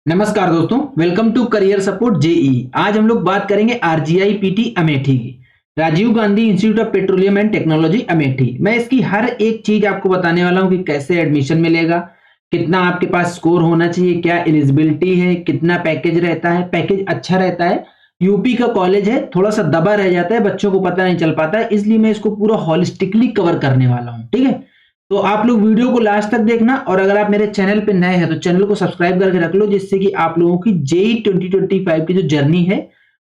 नमस्कार दोस्तों, welcome to career support JE. आज हम लोग बात करेंगे आरजीआई पीटी अमेठी की, Rajiv Gandhi institute of petroleum and technology Amethi. मैं इसकी हर एक चीज आपको बताने वाला हूं कि कैसे एडमिशन मिलेगा, कितना आपके पास स्कोर होना चाहिए, क्या एलिजिबिलिटी है, कितना पैकेज रहता है। पैकेज अच्छा रहता है, यूपी का कॉलेज है, थोड़ा सा दबा रह जाता है, बच्चों को पता नहीं चल पाता है, इसलिए मैं इसको पूरा हॉलिस्टिकली कवर करने वाला हूँ। ठीक है, तो आप लोग वीडियो को लास्ट तक देखना, और अगर आप मेरे चैनल पे नए हैं तो चैनल को सब्सक्राइब करके रख लो, जिससे कि आप लोगों की जेई 2025 की जो जर्नी है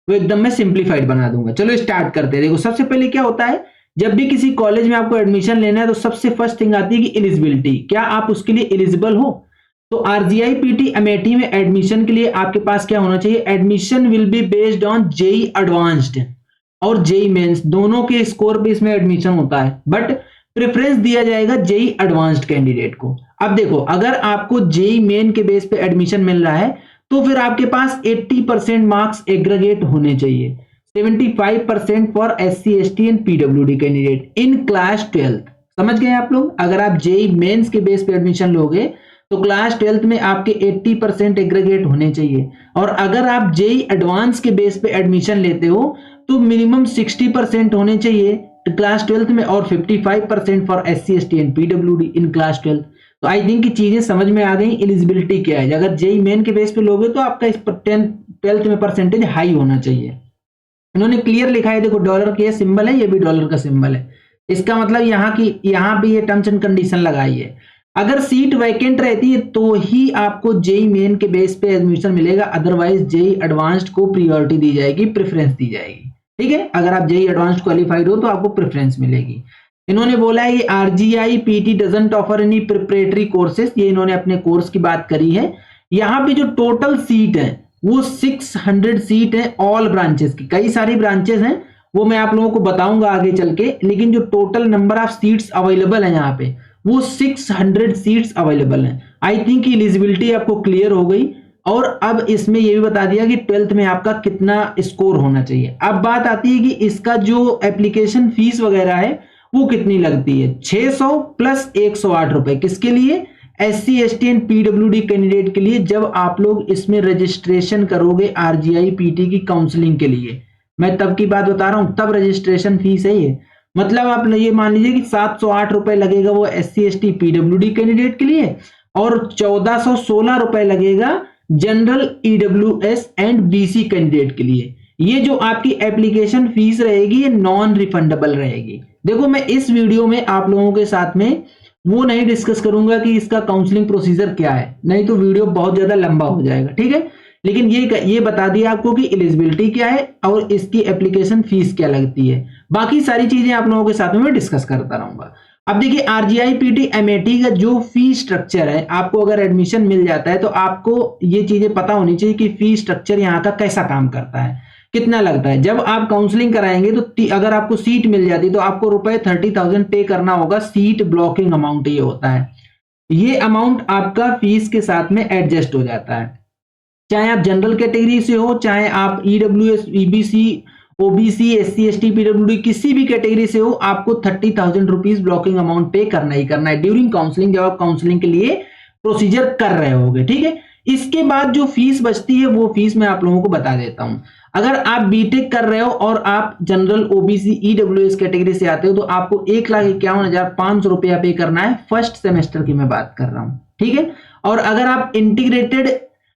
वो एकदम मैं सिंप्लीफाइड बना दूंगा। चलो स्टार्ट करते हैं। देखो, सबसे पहले क्या होता है, जब भी किसी कॉलेज में आपको एडमिशन लेना है तो सबसे फर्स्ट थिंग आती है कि एलिजिबिलिटी, क्या आप उसके लिए एलिजिबल हो। तो आरजीआई पीटी अमेठी में एडमिशन के लिए आपके पास क्या होना चाहिए, admission will be based on JEE advanced और जेई मेंस, दोनों के स्कोर पे इसमें एडमिशन होता है, बट प्रेफरेंस दिया जाएगा जेई एडवांस्ड कैंडिडेट को। अब देखो, अगर आपको जेई मेन के बेस पे एडमिशन मिल रहा है तो फिर आपके पास 80% मार्क्स एग्रीगेट होने चाहिए, 75% for SC ST and PWD candidate in class 12th। समझ गए आप लोग, अगर आप जेई मेंस के बेस पे एडमिशन लोगे तो क्लास 12th में आपके 80% एग्रीगेट होने चाहिए, और अगर आप जेई एडवांस के बेस पे एडमिशन लेते हो तो मिनिमम 60% होने चाहिए क्लास 12th में, और 55% for SC ST and PWD in class 12th। तो आई थिंक कि चीजें समझ में आ गई। एलिजिबिलिटी क्या है, अगर जेई मेन के बेस पे लोगे तो आपका इस 12th में परसेंटेज हाई होना चाहिए। इन्होंने क्लियर लिखा है, देखो डॉलर की सिंबल है, ये भी डॉलर का सिंबल है, इसका मतलब यहाँ भी ये टर्म्स एंड कंडीशन लगाई है। अगर सीट वैकेंट रहती है तो ही आपको जेई मेन के बेस पे एडमिशन मिलेगा, अदरवाइज जेई एडवांस्ड को प्रायोरिटी दी जाएगी, प्रेफरेंस दी जाएगी। ठीक है, अगर आप जेई एडवांस्ड क्वालिफाइड हो तो आपको प्रेफरेंस मिलेगी। इन्होंने बोला है कि RGI PT doesn't offer any preparatory courses, ये इन्होंने अपने कोर्स की बात करी है। यहाँ पे जो टोटल सीट है वो 600 सीट है, ऑल ब्रांचेस की, कई सारी ब्रांचेस हैं, वो मैं आप लोगों को बताऊंगा आगे चल के, लेकिन जो total number of seats available है यहाँ पे वो 600 सीट्स अवेलेबल हैं। आई थिंक एलिजिबिलिटी आपको क्लियर हो गई, और अब इसमें यह भी बता दिया कि 12th में आपका कितना स्कोर होना चाहिए। अब बात आती है कि इसका जो एप्लीकेशन फीस वगैरह है वो कितनी लगती है, 600 प्लस 108 रुपए, किसके लिए, SC ST and PWD candidate के लिए, जब आप लोग इसमें रजिस्ट्रेशन करोगे आरजीआई पीटी की काउंसलिंग के लिए। मैं तब की बात बता रहा हूं, तब रजिस्ट्रेशन फीस है ये। मतलब आप ये मान लीजिए कि 708 रुपए लगेगा वो एससी एसटी पीडब्ल्यूडी कैंडिडेट के लिए, और 1416 रुपए लगेगा general EWS and BC candidate के लिए। ये जो आपकी एप्लीकेशन फीस रहेगी ये नॉन रिफंडेबल रहेगी। देखो, मैं इस वीडियो में आप लोगों के साथ में वो नहीं डिस्कस करूंगा कि इसका काउंसलिंग प्रोसीजर क्या है, नहीं तो वीडियो बहुत ज्यादा लंबा हो जाएगा। ठीक है, लेकिन ये बता दिया आपको कि एलिजिबिलिटी क्या है और इसकी एप्लीकेशन फीस क्या लगती है। बाकी सारी चीजें आप लोगों के साथ में मैं डिस्कस करता रहूंगा। अब देखिए, आरजीआई पीटी अमेठी का जो फी स्ट्रक्चर है, आपको अगर एडमिशन मिल जाता है तो आपको ये चीजें पता होनी चाहिए कि फी स्ट्रक्चर यहाँ का कैसा काम करता है, कितना लगता है। जब आप काउंसलिंग कराएंगे तो अगर आपको सीट मिल जाती तो आपको रुपए 30,000 पे करना होगा, सीट ब्लॉकिंग अमाउंट ये होता है। ये अमाउंट आपका फीस के साथ में एडजस्ट हो जाता है, चाहे आप जनरल कैटेगरी से हो, चाहे आप EWS EBC OBC SC ST PWD किसी भी कैटेगरी से हो, आपको 30,000 रुपीज ब्लॉकिंग अमाउंट पे करना ही करना है ड्यूरिंग काउंसलिंग, जब आप काउंसलिंग के लिए प्रोसीजर कर रहे होगे। ठीक है, इसके बाद जो फीस बचती है वो फीस मैं आप लोगों को बता देता हूं। अगर आप बीटेक कर रहे हो और आप जनरल ओबीसी ईडब्ल्यूएस कैटेगरी से आते हो तो आपको 1,51,500 रुपया पे करना है, फर्स्ट सेमेस्टर की मैं बात कर रहा हूं। ठीक है, और अगर आप इंटीग्रेटेड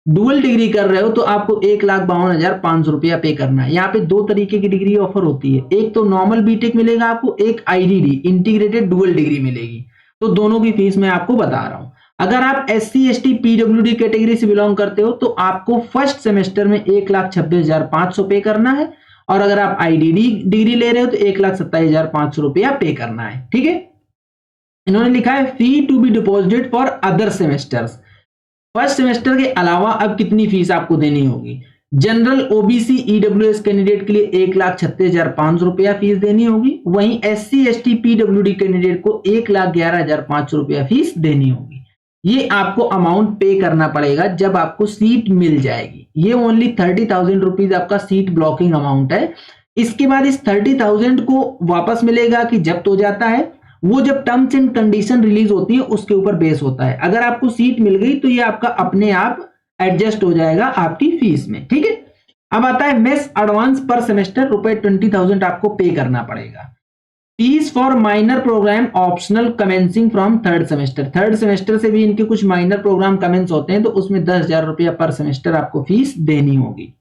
डुअल डिग्री कर रहे हो तो आपको 1,52,500 रुपया पे करना है। यहाँ पे दो तरीके की डिग्री ऑफर होती है, एक तो नॉर्मल बीटेक मिलेगा आपको, एक आईडीडी इंटीग्रेटेड डुअल डिग्री मिलेगी। तो दोनों की फीस मैं आपको बता रहा हूं। अगर आप एससी एसटी पीडब्ल्यूडी कैटेगरी से बिलोंग करते हो तो आपको फर्स्ट सेमेस्टर में 1,26,500 पे करना है, और अगर आप आईडीडी डिग्री ले रहे हो तो 1,27,500 रुपया पे करना है। ठीक है, इन्होंने लिखा है fee to be deposited for other semesters. First semester के अलावा अब कितनी फीस आपको देनी होगी, जनरल ओबीसी ईडब्ल्यूएस कैंडिडेट के लिए 1,36,500 रुपया फीस देनी होगी, वहीं एससी एसटी पीडब्ल्यूडी कैंडिडेट को 1,11,500 रुपया फीस देनी होगी। ये आपको अमाउंट पे करना पड़ेगा जब आपको सीट मिल जाएगी। ये ओनली 30,000 रुपीज आपका सीट ब्लॉकिंग अमाउंट है। इसके बाद इस 30,000 को वापस मिलेगा कि जब्त हो जाता है, वो जब टर्म्स एंड कंडीशन रिलीज होती है उसके ऊपर बेस होता है। अगर आपको सीट मिल गई तो ये आपका अपने आप एडजस्ट हो जाएगा आपकी फीस में। ठीक है, अब आता है मेस एडवांस पर सेमेस्टर ₹20,000 आपको पे करना पड़ेगा। Fees for minor program optional commencing from third semester, third semester से भी इनके कुछ माइनर प्रोग्राम कमेंस होते हैं तो उसमें ₹10,000 पर सेमेस्टर आपको फीस देनी होगी।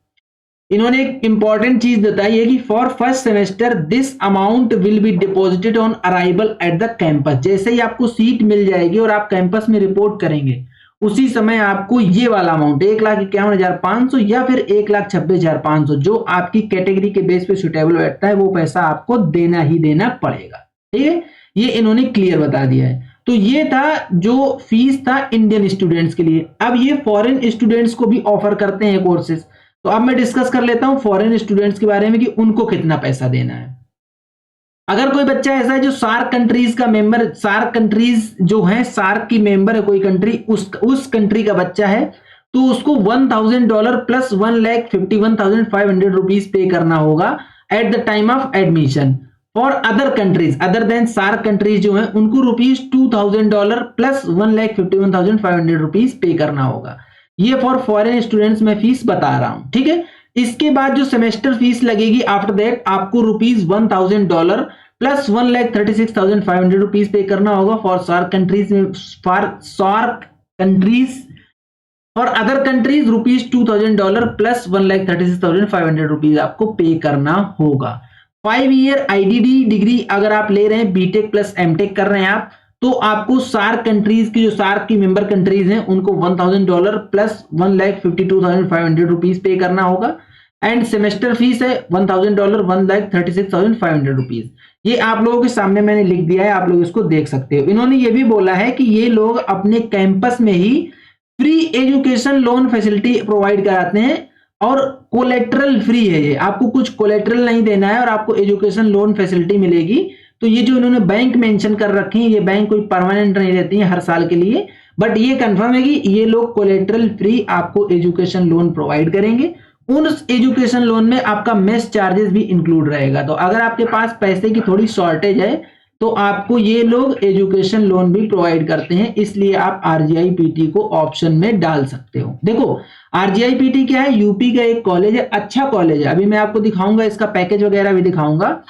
इन्होंने एक इंपॉर्टेंट चीज बताई है कि for first semester this amount will be deposited on arrival at the campus, जैसे ही आपको सीट मिल जाएगी और आप कैंपस में रिपोर्ट करेंगे उसी समय आपको ये वाला अमाउंट 1,51,500 या फिर 1,26,500 जो आपकी कैटेगरी के बेस पे सुटेबल बैठता है वो पैसा आपको देना ही देना पड़ेगा। ठीक है, ये इन्होंने क्लियर बता दिया है। तो ये था जो फीस था इंडियन स्टूडेंट्स के लिए। अब ये फॉरेन स्टूडेंट्स को भी ऑफर करते हैं कोर्सेज, तो अब मैं डिस्कस कर लेता हूं फॉरेन स्टूडेंट्स के बारे में कि उनको कितना पैसा देना है। अगर कोई बच्चा ऐसा है जो सार्क कंट्रीज का मेंबर, सार्क कंट्रीज जो है सार्क की मेंबर है कोई कंट्री, उस कंट्री का बच्चा है तो उसको $1,000 प्लस ₹1,51,500 पे करना होगा at the time of admission. For other countries other than SAARC countries जो है उनको $2,000 प्लस ₹1,51,500 पे करना होगा। ये फॉर फॉरेन स्टूडेंट्स मैं फीस बता रहा हूं। ठीक है, इसके बाद जो सेमेस्टर फीस लगेगी आफ्टर दैट आपको $1,000 प्लस ₹1,36,500 पे करना होगा फॉर सार्क कंट्रीज में, for SAARC countries. For other countries $2,000 plus ₹1,36,500 आपको पे करना होगा। 5 ईयर IDD डिग्री अगर आप ले रहे हैं, बीटेक प्लस एमटेक कर रहे हैं आप, तो आपको सार्क कंट्रीज की जो सार्क की मेंबर कंट्रीज हैं उनको $1,000 प्लस ₹1,52,500 पे करना होगा। एंड सेमेस्टर फीस है $1,000 ₹1,36,500। ये आप लोगों के सामने मैंने लिख दिया है, आप लोग इसको देख सकते हो। इन्होंने ये भी बोला है कि ये लोग अपने कैंपस में ही free education loan facility provide कराते हैं और कोलेट्रल फ्री है, ये आपको कुछ कोलेट्रल नहीं देना है और आपको एजुकेशन लोन फैसिलिटी मिलेगी। तो ये जो इन्होंने बैंक मेंशन कर रखे हैं, ये बैंक कोई परमानेंट नहीं रहती है हर साल के लिए, बट ये कंफर्म है कि ये लोग कोलेट्रल फ्री आपको एजुकेशन लोन प्रोवाइड करेंगे। उन एजुकेशन लोन में आपका मेस चार्जेस भी इंक्लूड रहेगा। तो अगर आपके पास पैसे की थोड़ी शॉर्टेज है तो आपको ये लोग एजुकेशन लोन भी प्रोवाइड करते हैं, इसलिए आप RGI-PT को ऑप्शन में डाल सकते हो। देखो RGI-PT क्या है, यूपी का एक कॉलेज है, अच्छा कॉलेज है। अभी मैं आपको दिखाऊंगा, इसका पैकेज वगैरह भी दिखाऊंगा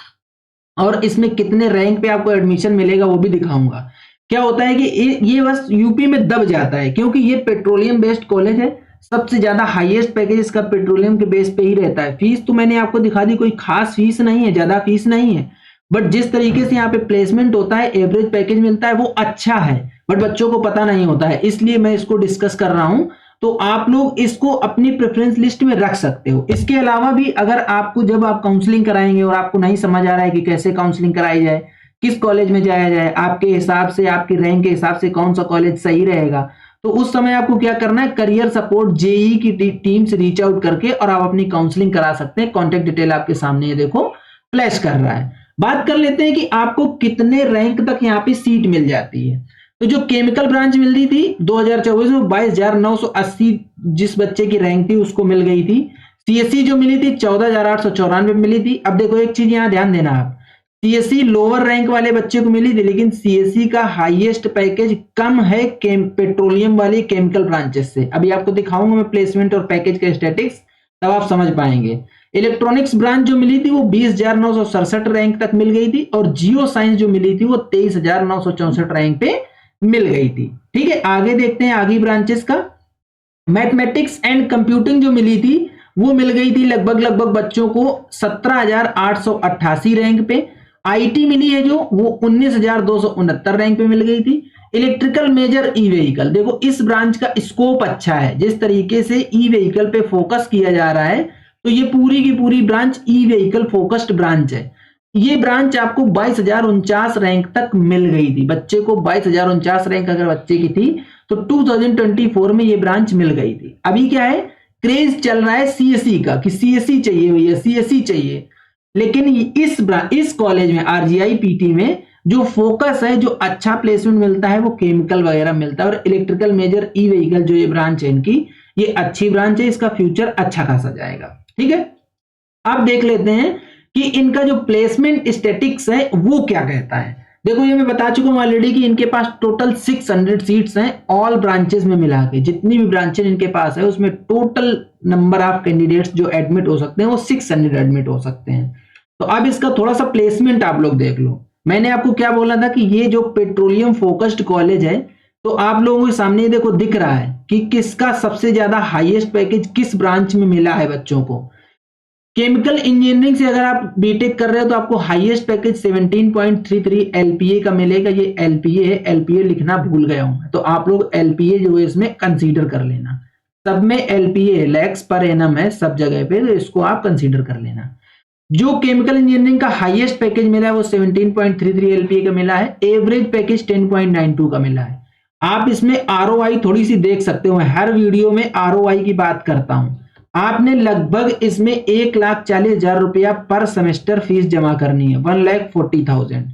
और इसमें कितने रैंक पे आपको एडमिशन मिलेगा वो भी दिखाऊंगा। क्या होता है कि ये बस यूपी में दब जाता है क्योंकि ये पेट्रोलियम बेस्ड कॉलेज है, सबसे ज्यादा हाईएस्ट पैकेज इसका पेट्रोलियम के बेस पे ही रहता है। फीस तो मैंने आपको दिखा दी, कोई खास फीस नहीं है, ज्यादा फीस नहीं है, बट जिस तरीके से यहाँ पे प्लेसमेंट होता है, एवरेज पैकेज मिलता है वो अच्छा है, बट बच्चों को पता नहीं होता है, इसलिए मैं इसको डिस्कस कर रहा हूं। तो आप लोग इसको अपनी प्रेफरेंस लिस्ट में रख सकते हो। इसके अलावा भी अगर आपको जब आप काउंसलिंग कराएंगे और आपको नहीं समझ आ रहा है कि कैसे काउंसलिंग कराई जाए, किस कॉलेज में जाया जाए, आपके हिसाब से आपकी रैंक के हिसाब से कौन सा कॉलेज सही रहेगा, तो उस समय आपको क्या करना है, करियर सपोर्ट JEE की टीम से रीच आउट करके और आप अपनी काउंसलिंग करा सकते हैं। कॉन्टेक्ट डिटेल आपके सामने ये देखो फ्लैश कर रहा है। बात कर लेते हैं कि आपको कितने रैंक तक यहाँ पे सीट मिल जाती है। तो जो केमिकल ब्रांच मिल रही थी 2024 में 22,980 जिस बच्चे की रैंक थी उसको मिल गई थी। CSE जो मिली थी 14,894 मिली थी। अब देखो एक चीज यहाँ ध्यान देना आप, CSE लोअर रैंक वाले बच्चे को मिली थी, लेकिन CSE का हाईएस्ट पैकेज कम है पेट्रोलियम वाली केमिकल ब्रांचेस से। अभी आपको दिखाऊंगा मैं प्लेसमेंट और पैकेज के स्टैटिक्स, तब आप समझ पाएंगे। इलेक्ट्रॉनिक्स ब्रांच जो मिली थी वो 20,967 रैंक तक मिल गई थी और जियो साइंस जो मिली थी वो 23,964 रैंक पे मिल गई थी। ठीक है, आगे देखते हैं आगे ब्रांचेस का। मैथमेटिक्स एंड कंप्यूटिंग जो मिली थी वो मिल गई थी लगभग बच्चों को 17,888 रैंक पे। IT मिली है जो वो 19,269 रैंक पे मिल गई थी। इलेक्ट्रिकल मेजर ई व्हीकल, देखो इस ब्रांच का स्कोप अच्छा है, जिस तरीके से ई व्हीकल पे फोकस किया जा रहा है तो ये पूरी की पूरी branch e vehicle focused branch है। ये ब्रांच आपको 22,049 रैंक तक मिल गई थी, बच्चे को 22,049 रैंक अगर बच्चे की थी तो 2024 में ये ब्रांच मिल गई थी। अभी क्या है, क्रेज चल रहा है CSE का कि CSE चाहिए भैया, CSE चाहिए, लेकिन इस कॉलेज में RGI-PT में जो फोकस है, जो अच्छा प्लेसमेंट मिलता है वो केमिकल वगैरह मिलता है। और इलेक्ट्रिकल मेजर ई व्हीकल जो ये ब्रांच है इनकी, ये अच्छी ब्रांच है, इसका फ्यूचर अच्छा खासा जाएगा। ठीक है, अब देख लेते हैं कि इनका जो प्लेसमेंट स्टैटिक्स है वो क्या कहता है। देखो ये मैं बता चुका हूँ ऑलरेडी कि इनके पास टोटल 600 सीट्स हैं ऑल ब्रांचेस में मिला के, जितनी भी ब्रांचेस इनके पास है उसमें टोटल नंबर ऑफ कैंडिडेट्स जो एडमिट हो सकते हैं वो 600 एडमिट हो सकते हैं। तो अब इसका थोड़ा सा प्लेसमेंट आप लोग देख लो। मैंने आपको क्या बोला था कि ये जो पेट्रोलियम फोकस्ड कॉलेज है, तो आप लोगों के सामने देखो दिख रहा है कि किसका सबसे ज्यादा हाईएस्ट पैकेज किस ब्रांच में मिला है बच्चों को। केमिकल इंजीनियरिंग से अगर आप बीटेक कर रहे हो तो आपको हाईएस्ट पैकेज 17.33 एलपीए का मिलेगा। ये एलपीए है, एलपीए लिखना भूल गया हूं, तो आप लोग एलपीए जो है इसमें कंसीडर कर लेना। सब में एलपीए लैक्स पर एनम है सब जगह पे, तो इसको आप कंसीडर कर लेना। जो केमिकल इंजीनियरिंग का हाईएस्ट पैकेज मिला है वो 17.33 एलपीए का मिला है। एवरेज पैकेज 10.92 का मिला है। आप इसमें आरओआई थोड़ी सी देख सकते हो, हर वीडियो में आरओआई की बात करता हूं। आपने लगभग इसमें 1,40,000 रुपया पर सेमेस्टर फीस जमा करनी है, 1,40,000।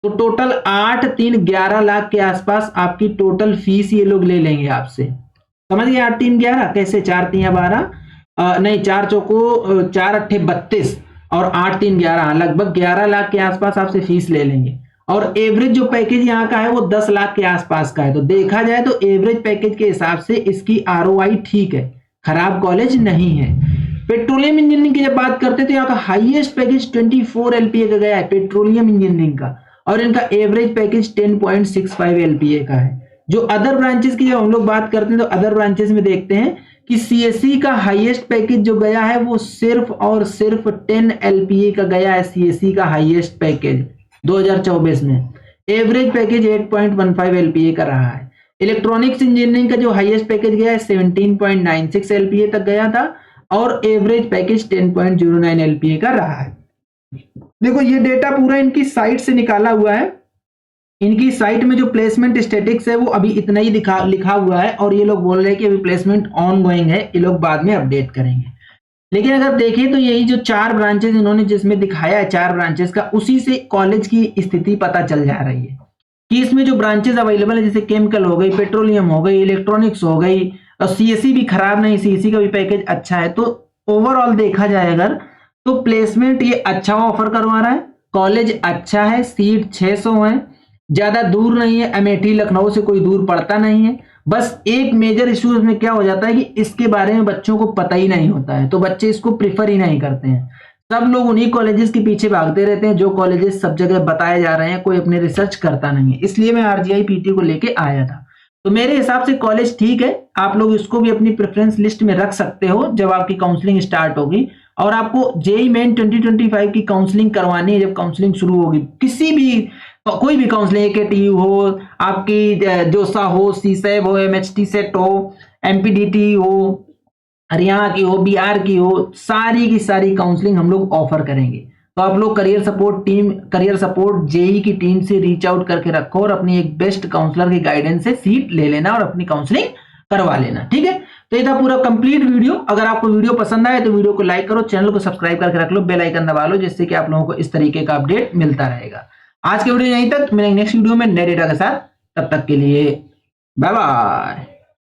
तो टोटल 8 3 11 लाख के आसपास आपकी टोटल फीस ये लोग ले लेंगे आपसे। समझ गए? 8 3 11 कैसे? 4 3 12 नहीं, 4 चौको 4 अट्ठे 32 और 8 3 11, लगभग 11 लाख के आसपास आपसे फीस ले लेंगे। और एवरेज जो पैकेज यहाँ का है वो 10 लाख के आसपास का है। तो देखा जाए तो एवरेज पैकेज के हिसाब से इसकी आरओआई ठीक है, खराब कॉलेज नहीं है। पेट्रोलियम इंजीनियरिंग की जब बात करते हैं तो यहाँ का हाईएस्ट पैकेज 24 एलपीए का गया है पेट्रोलियम इंजीनियरिंग का, और इनका एवरेज पैकेज 10.65 एलपीए का है। जो अदर ब्रांचेस की जब हम लोग बात करते हैं तो अदर ब्रांचेस में देखते हैं कि सीएससी का हाईएस्ट पैकेज जो गया है वो सिर्फ और सिर्फ 10 एलपीए का गया है। सीएससी का हाईएस्ट पैकेज 2024 में एवरेज पैकेज 8.15 एलपीए का रहा है। इलेक्ट्रॉनिक्स इंजीनियरिंग का जो हाईएस्ट पैकेज गया है 17.96 एलपीए तक गया था, और एवरेज पैकेज 10.09 एलपीए का रहा है। देखो ये डेटा पूरा इनकी साइट से निकाला हुआ है। इनकी साइट में जो प्लेसमेंट स्टेटिक्स है वो अभी इतना ही लिखा हुआ है, और ये लोग बोल रहे हैं कि अभी प्लेसमेंट ऑन गोइंग है, ये लोग बाद में अपडेट करेंगे। लेकिन अगर देखें तो यही जो 4 ब्रांचेस इन्होंने जिसमें दिखाया है 4 ब्रांचेस का, उसी से कॉलेज की स्थिति पता चल जा रही है कि इसमें जो ब्रांचेस अवेलेबल है जैसे केमिकल हो गई, पेट्रोलियम हो गई, इलेक्ट्रॉनिक्स हो गई, और सीएससी भी खराब नहीं, सीएससी का भी पैकेज अच्छा है। तो ओवरऑल देखा जाए अगर तो प्लेसमेंट ये अच्छा ऑफर करवा रहा है, कॉलेज अच्छा है, सीट 600 है, ज्यादा दूर नहीं है, अमेठी लखनऊ से कोई दूर पड़ता नहीं है। बस एक मेजर इश्यू इसमें क्या हो जाता है कि इसके बारे में बच्चों को पता ही नहीं होता है, तो बच्चे इसको प्रिफर ही नहीं करते हैं। सब लोग उन्हीं कॉलेजेस के पीछे भागते रहते हैं जो कॉलेजेस सब जगह बताए जा रहे हैं, कोई अपने रिसर्च करता नहीं है। इसलिए मैं आरजीआई पीटी को लेके आया था। तो मेरे हिसाब से कॉलेज ठीक है, आप लोग इसको भी अपनी प्रेफरेंस लिस्ट में रख सकते हो जब आपकी काउंसलिंग स्टार्ट होगी। और आपको जेईई मेन 2025 की काउंसलिंग करवानी है, जब काउंसलिंग शुरू होगी किसी भी कोई भी काउंसलिंग, एकेटीयू हो, आपकी जोसा हो, सीसैब हो, एमएचटी सेट हो, एमपीडीटी हो, हरियाणा की हो, बिहार की हो, सारी की सारी काउंसलिंग हम लोग ऑफर करेंगे। तो आप लोग करियर सपोर्ट जेई की टीम से रीच आउट करके रखो और अपनी एक बेस्ट काउंसलर की गाइडेंस से सीट ले लेना और अपनी काउंसलिंग करवा लेना। ठीक है, तो ये था पूरा कंप्लीट वीडियो। अगर आपको वीडियो पसंद आए तो वीडियो को लाइक करो, चैनल को सब्सक्राइब करके रख लो, बेल आइकन दबा लो, जिससे कि आप लोगों को इस तरीके का अपडेट मिलता रहेगा। आज के वीडियो यहीं तक, मिलेंगे नेक्स्ट वीडियो में नए डेटा के साथ। तब तक के लिए बाय बाय।